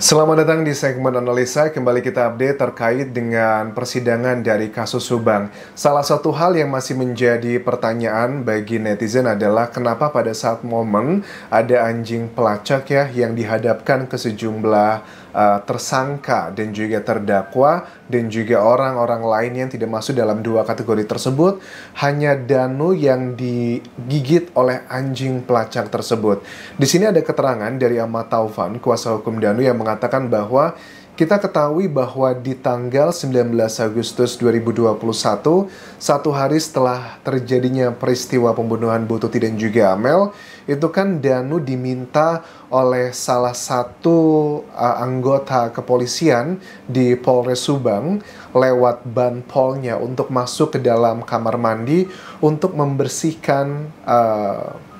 Selamat datang di segmen analisa. Kembali kita update terkait dengan persidangan dari kasus Subang. Salah satu hal yang masih menjadi pertanyaan bagi netizen adalah kenapa pada saat momen ada anjing pelacak ya yang dihadapkan ke sejumlah tersangka dan juga terdakwa dan juga orang-orang lain yang tidak masuk dalam dua kategori tersebut, hanya Danu yang digigit oleh anjing pelacak tersebut. Di sini ada keterangan dari Ahmad Taufan, kuasa hukum Danu, yang mengatakan bahwa kita ketahui bahwa di tanggal 19 Agustus 2021, satu hari setelah terjadinya peristiwa pembunuhan Bu Tuti dan juga Amel, itu kan Danu diminta oleh salah satu anggota kepolisian di Polres Subang lewat banpolnya untuk masuk ke dalam kamar mandi untuk membersihkan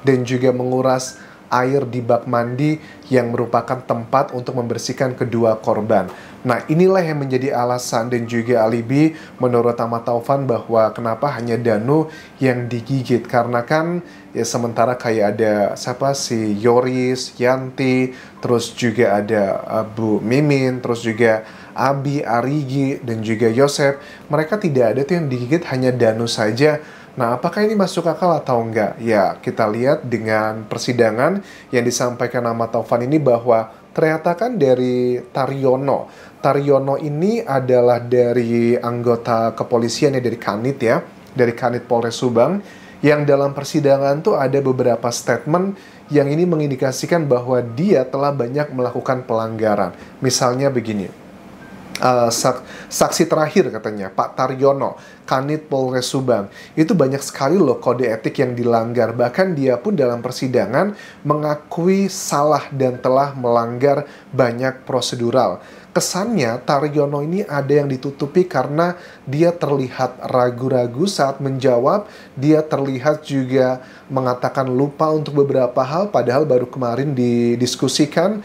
dan juga menguras air di bak mandi yang merupakan tempat untuk membersihkan kedua korban. Nah, inilah yang menjadi alasan dan juga alibi menurut Ahmad Taufan bahwa kenapa hanya Danu yang digigit. Karena kan ya sementara kayak ada siapa sih, Yoris, Yanti, terus juga ada Bu Mimin, terus juga Abi, Arigi, dan juga Yosep. Mereka tidak ada tuh yang digigit, hanya Danu saja. Nah, apakah ini masuk akal atau enggak? Ya, kita lihat dengan persidangan yang disampaikan Ahmad Taufan ini bahwa ternyata kan dari Taryono. Taryono ini adalah dari anggota kepolisian ya, dari Kanit ya, dari Kanit Polres Subang, yang dalam persidangan tuh ada beberapa statement yang ini mengindikasikan bahwa dia telah banyak melakukan pelanggaran. Misalnya begini. Saksi terakhir katanya Pak Taryono, Kanit Polres Subang, itu banyak sekali loh kode etik yang dilanggar. Bahkan dia pun dalam persidangan mengakui salah dan telah melanggar banyak prosedural. Kesannya Taryono ini ada yang ditutupi karena dia terlihat ragu-ragu saat menjawab. Dia terlihat juga mengatakan lupa untuk beberapa hal, padahal baru kemarin didiskusikan.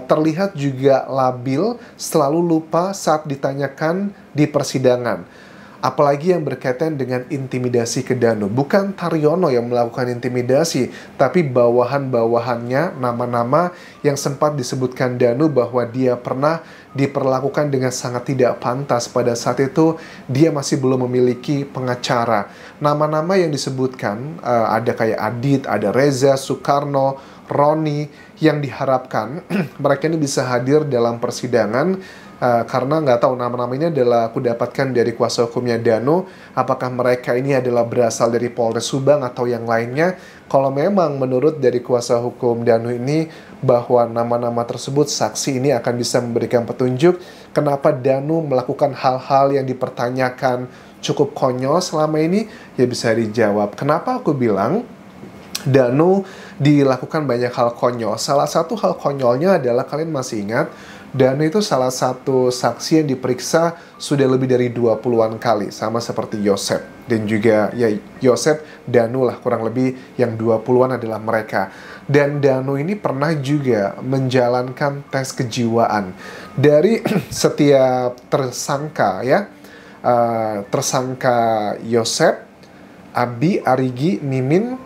Terlihat juga labil, selalu lupa saat ditanyakan di persidangan. Apalagi yang berkaitan dengan intimidasi ke Danu. Bukan Taryono yang melakukan intimidasi, tapi bawahan-bawahannya, nama-nama yang sempat disebutkan Danu bahwa dia pernah diperlakukan dengan sangat tidak pantas. Pada saat itu dia masih belum memiliki pengacara. Nama-nama yang disebutkan ada kayak Adit, ada Reza, Soekarno, Roni, yang diharapkan mereka ini bisa hadir dalam persidangan. Karena nggak tahu nama-nama ini adalah aku dapatkan dari kuasa hukumnya Danu. Apakah mereka ini adalah berasal dari Polres Subang atau yang lainnya? Kalau memang menurut dari kuasa hukum Danu ini bahwa nama-nama tersebut, saksi ini akan bisa memberikan petunjuk kenapa Danu melakukan hal-hal yang dipertanyakan cukup konyol selama ini, ya bisa dijawab. Kenapa aku bilang Danu dilakukan banyak hal konyol? Salah satu hal konyolnya adalah, kalian masih ingat, Danu itu salah satu saksi yang diperiksa sudah lebih dari 20-an kali, sama seperti Yosep. Dan juga ya Yosep, Danu lah kurang lebih yang 20-an adalah mereka. Dan Danu ini pernah juga menjalankan tes kejiwaan dari setiap tersangka ya. Tersangka Yosep, Abi, Arigi, Mimin,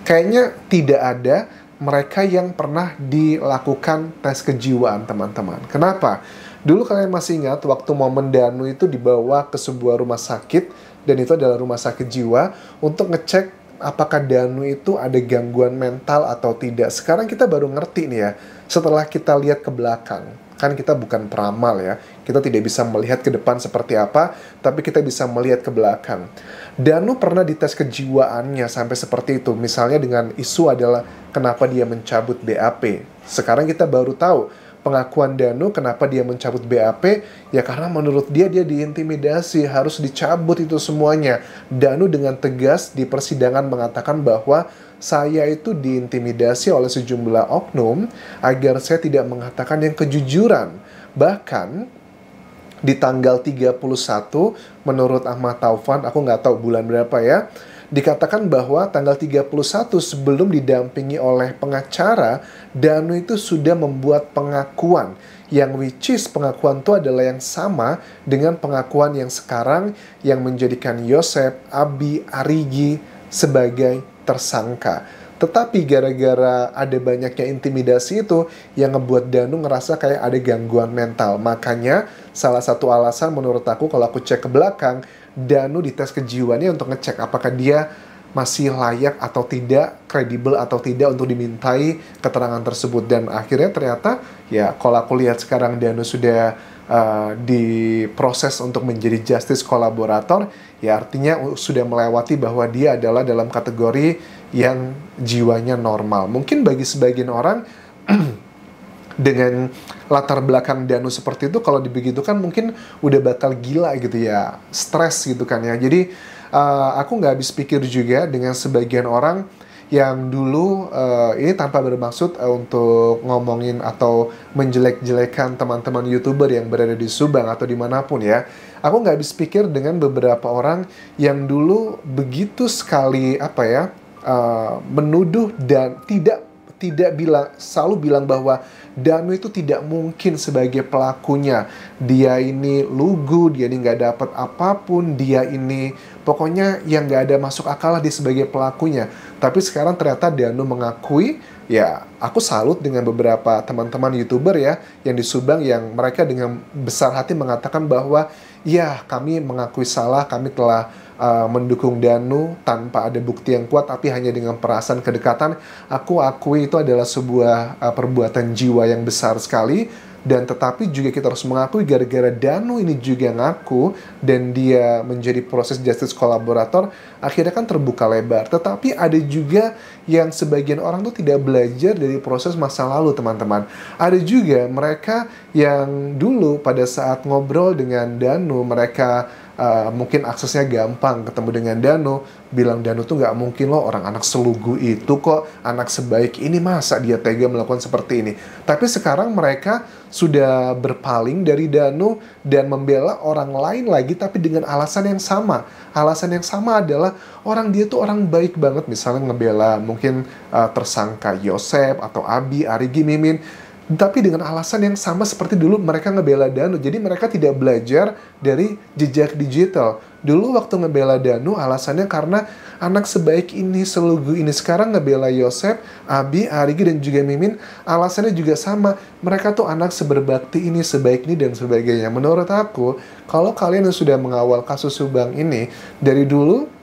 kayaknya tidak ada mereka yang pernah dilakukan tes kejiwaan, teman-teman. Kenapa? Dulu kalian masih ingat waktu momen Danu itu dibawa ke sebuah rumah sakit, dan itu adalah rumah sakit jiwa, untuk ngecek apakah Danu itu ada gangguan mental atau tidak. Sekarang kita baru ngerti nih ya, setelah kita lihat ke belakang. Kan kita bukan peramal ya, kita tidak bisa melihat ke depan seperti apa, tapi kita bisa melihat ke belakang. Danu pernah dites kejiwaannya sampai seperti itu. Misalnya dengan isu adalah kenapa dia mencabut BAP. Sekarang kita baru tahu pengakuan Danu kenapa dia mencabut BAP, ya karena menurut dia diintimidasi, harus dicabut itu semuanya. Danu dengan tegas di persidangan mengatakan bahwa saya itu diintimidasi oleh sejumlah oknum agar saya tidak mengatakan yang kejujuran. Bahkan di tanggal 31 menurut Ahmad Taufan, aku nggak tahu bulan berapa ya, dikatakan bahwa tanggal 31 sebelum didampingi oleh pengacara, Danu itu sudah membuat pengakuan yang which is pengakuan itu adalah yang sama dengan pengakuan yang sekarang yang menjadikan Yosep, Abi, Arigi sebagai tersangka. Tetapi gara-gara ada banyaknya intimidasi itu yang ngebuat Danu ngerasa kayak ada gangguan mental. Makanya salah satu alasan menurut aku kalau aku cek ke belakang, Danu dites kejiwaannya untuk ngecek apakah dia masih layak atau tidak, kredibel atau tidak untuk dimintai keterangan tersebut. Dan akhirnya ternyata ya kalau aku lihat sekarang Danu sudah diproses untuk menjadi justice kolaborator, ya artinya sudah melewati bahwa dia adalah dalam kategori yang jiwanya normal. Mungkin bagi sebagian orang dengan latar belakang Danu seperti itu, kalau dibegitukan mungkin udah bakal gila gitu ya, stres gitu kan ya. Jadi aku nggak habis pikir juga dengan sebagian orang yang dulu ini tanpa bermaksud untuk ngomongin atau menjelek-jelekan teman-teman YouTuber yang berada di Subang atau dimanapun ya. Aku nggak habis pikir dengan beberapa orang yang dulu begitu sekali menuduh dan selalu bilang bahwa Danu itu tidak mungkin sebagai pelakunya. Dia ini lugu, dia ini nggak dapat apapun, dia ini pokoknya yang nggak ada masuk akal lah dia sebagai pelakunya. Tapi sekarang ternyata Danu mengakui, ya aku salut dengan beberapa teman-teman YouTuber ya yang di Subang yang mereka dengan besar hati mengatakan bahwa ya kami mengakui salah, kami telah mendukung Danu tanpa ada bukti yang kuat tapi hanya dengan perasaan kedekatan. Aku akui itu adalah sebuah perbuatan jiwa yang besar sekali. Dan tetapi juga kita harus mengakui gara-gara Danu ini juga ngaku dan dia menjadi proses justice kolaborator, akhirnya kan terbuka lebar. Tetapi ada juga yang sebagian orang tuh tidak belajar dari proses masa lalu, teman-teman. Ada juga mereka yang dulu pada saat ngobrol dengan Danu, mereka mungkin aksesnya gampang ketemu dengan Danu, bilang Danu tuh nggak mungkin loh, orang anak selugu itu kok, anak sebaik ini masa dia tega melakukan seperti ini. Tapi sekarang mereka sudah berpaling dari Danu dan membela orang lain lagi tapi dengan alasan yang sama. Alasan yang sama adalah orang dia tuh orang baik banget, misalnya ngebela mungkin tersangka Yosep atau Abi, Arigi, Mimin, tapi dengan alasan yang sama seperti dulu mereka ngebela Danu. Jadi mereka tidak belajar dari jejak digital. Dulu waktu ngebela Danu alasannya karena anak sebaik ini, selugu ini. Sekarang ngebela Yosep, Abi, Arigi, dan juga Mimin, alasannya juga sama. Mereka tuh anak seberbakti ini, sebaik ini, dan sebagainya. Menurut aku, kalau kalian yang sudah mengawal kasus Subang ini dari dulu,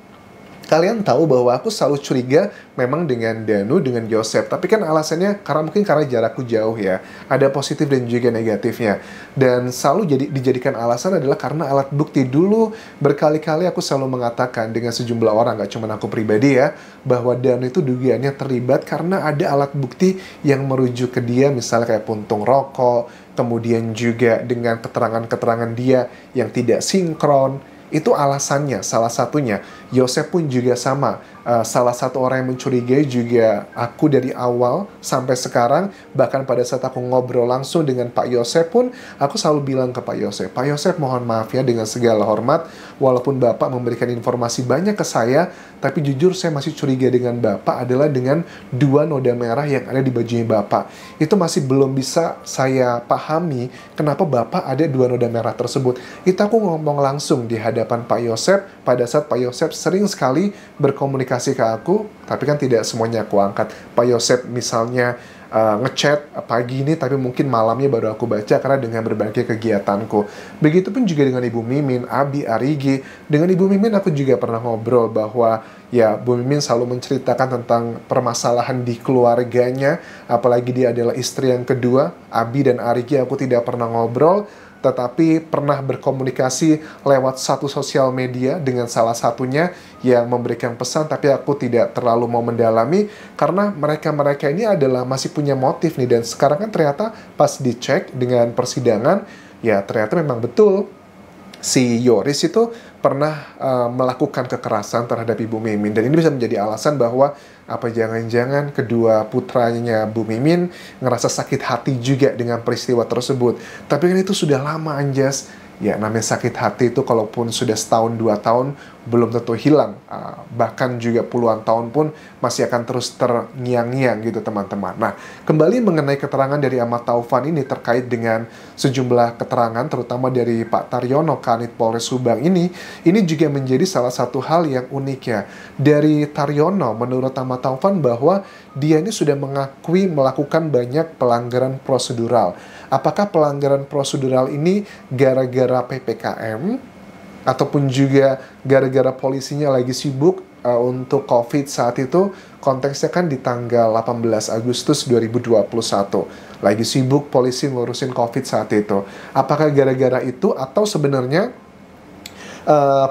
kalian tahu bahwa aku selalu curiga memang dengan Danu, dengan Yosep. Tapi kan alasannya karena jarakku jauh ya. Ada positif dan juga negatifnya. Dan selalu dijadikan alasan adalah karena alat bukti. Dulu berkali-kali aku selalu mengatakan dengan sejumlah orang, gak cuma aku pribadi ya, bahwa Danu itu dugaannya terlibat karena ada alat bukti yang merujuk ke dia, misalnya kayak puntung rokok, kemudian juga dengan keterangan-keterangan dia yang tidak sinkron. Itu alasannya, salah satunya. Yosep pun juga sama. Salah satu orang yang mencurigai juga aku dari awal sampai sekarang. Bahkan pada saat aku ngobrol langsung dengan Pak Yosep pun, aku selalu bilang ke Pak Yosep, mohon maaf ya dengan segala hormat. Walaupun Bapak memberikan informasi banyak ke saya, tapi jujur saya masih curiga dengan Bapak adalah dengan 2 noda merah yang ada di bajunya Bapak. Itu masih belum bisa saya pahami kenapa Bapak ada 2 noda merah tersebut. Itu aku ngomong langsung di hadapan Pak Yosep pada saat Pak Yosep sering sekali berkomunikasi ke aku, tapi kan tidak semuanya aku angkat. Pak Yosep misalnya ngechat pagi ini, tapi mungkin malamnya baru aku baca karena dengan berbagai kegiatanku. Begitupun juga dengan Ibu Mimin, Abi, Arigi. Dengan Ibu Mimin aku juga pernah ngobrol bahwa ya Bu Mimin selalu menceritakan tentang permasalahan di keluarganya, apalagi dia adalah istri yang kedua. Abi dan Arigi aku tidak pernah ngobrol, tetapi pernah berkomunikasi lewat satu sosial media dengan salah satunya yang memberikan pesan, tapi aku tidak terlalu mau mendalami karena mereka-mereka ini adalah masih punya motif nih. Dan sekarang kan ternyata pas dicek dengan persidangan, ya ternyata memang betul si Yoris itu pernah melakukan kekerasan terhadap Ibu Mimin. Dan ini bisa menjadi alasan bahwa apa jangan-jangan kedua putranya Bu Mimin ngerasa sakit hati juga dengan peristiwa tersebut. Tapi kan itu sudah lama, Anjas. Ya namanya sakit hati itu kalaupun sudah setahun 2 tahun belum tentu hilang, bahkan juga puluhan tahun pun masih akan terus terngiang-ngiang gitu teman-teman. Nah, kembali mengenai keterangan dari Ahmad Taufan ini terkait dengan sejumlah keterangan terutama dari Pak Taryono, Kanit Polres Subang ini juga menjadi salah satu hal yang unik ya. Dari Taryono menurut Ahmad Taufan bahwa dia ini sudah mengakui melakukan banyak pelanggaran prosedural. Apakah pelanggaran prosedural ini gara-gara PPKM ataupun juga gara-gara polisinya lagi sibuk untuk COVID saat itu? Konteksnya kan di tanggal 18 Agustus 2021. Lagi sibuk polisi ngurusin COVID saat itu. Apakah gara-gara itu atau sebenarnya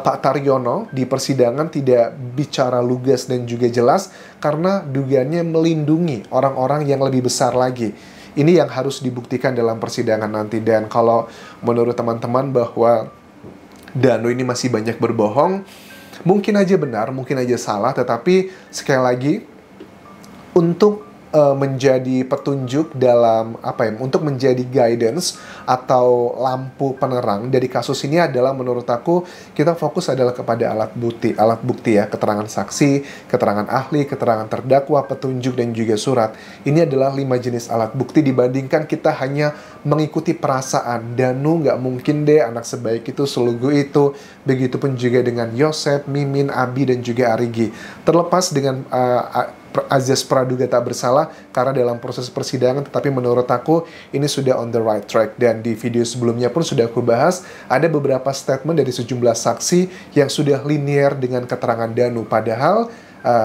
Pak Taryono di persidangan tidak bicara lugas dan juga jelas karena dugaannya melindungi orang-orang yang lebih besar lagi? Ini yang harus dibuktikan dalam persidangan nanti. Dan kalau menurut teman-teman bahwa Danu ini masih banyak berbohong, mungkin aja benar, mungkin aja salah, tetapi sekali lagi untuk menjadi petunjuk dalam untuk menjadi guidance atau lampu penerang dari kasus ini adalah menurut aku kita fokus adalah kepada alat bukti ya, keterangan saksi, keterangan ahli, keterangan terdakwa, petunjuk dan juga surat. Ini adalah 5 jenis alat bukti dibandingkan kita hanya mengikuti perasaan. Danu nggak mungkin deh anak sebaik itu, selugu itu. Begitupun juga dengan Yosep, Mimin, Abi dan juga Arigi. Terlepas dengan azas praduga tak bersalah karena dalam proses persidangan, tetapi menurut aku ini sudah on the right track. Dan di video sebelumnya pun sudah aku bahas ada beberapa statement dari sejumlah saksi yang sudah linear dengan keterangan Danu, padahal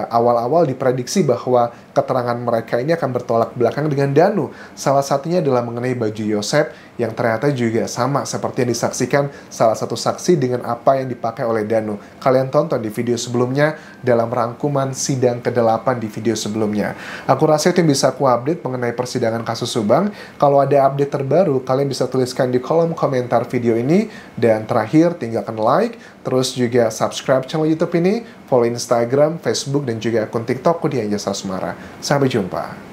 awal-awal diprediksi bahwa keterangan mereka ini akan bertolak belakang dengan Danu. Salah satunya adalah mengenai baju Yosep yang ternyata juga sama seperti yang disaksikan salah satu saksi dengan apa yang dipakai oleh Danu. Kalian tonton di video sebelumnya dalam rangkuman sidang ke-8 di video sebelumnya. Aku rasa itu yang bisa aku update mengenai persidangan kasus Subang. Kalau ada update terbaru, kalian bisa tuliskan di kolom komentar video ini. Dan terakhir, tinggalkan like, terus juga subscribe channel YouTube ini, follow Instagram, Facebook, dan juga akun TikTokku di Anjas Asmara. Sampai jumpa.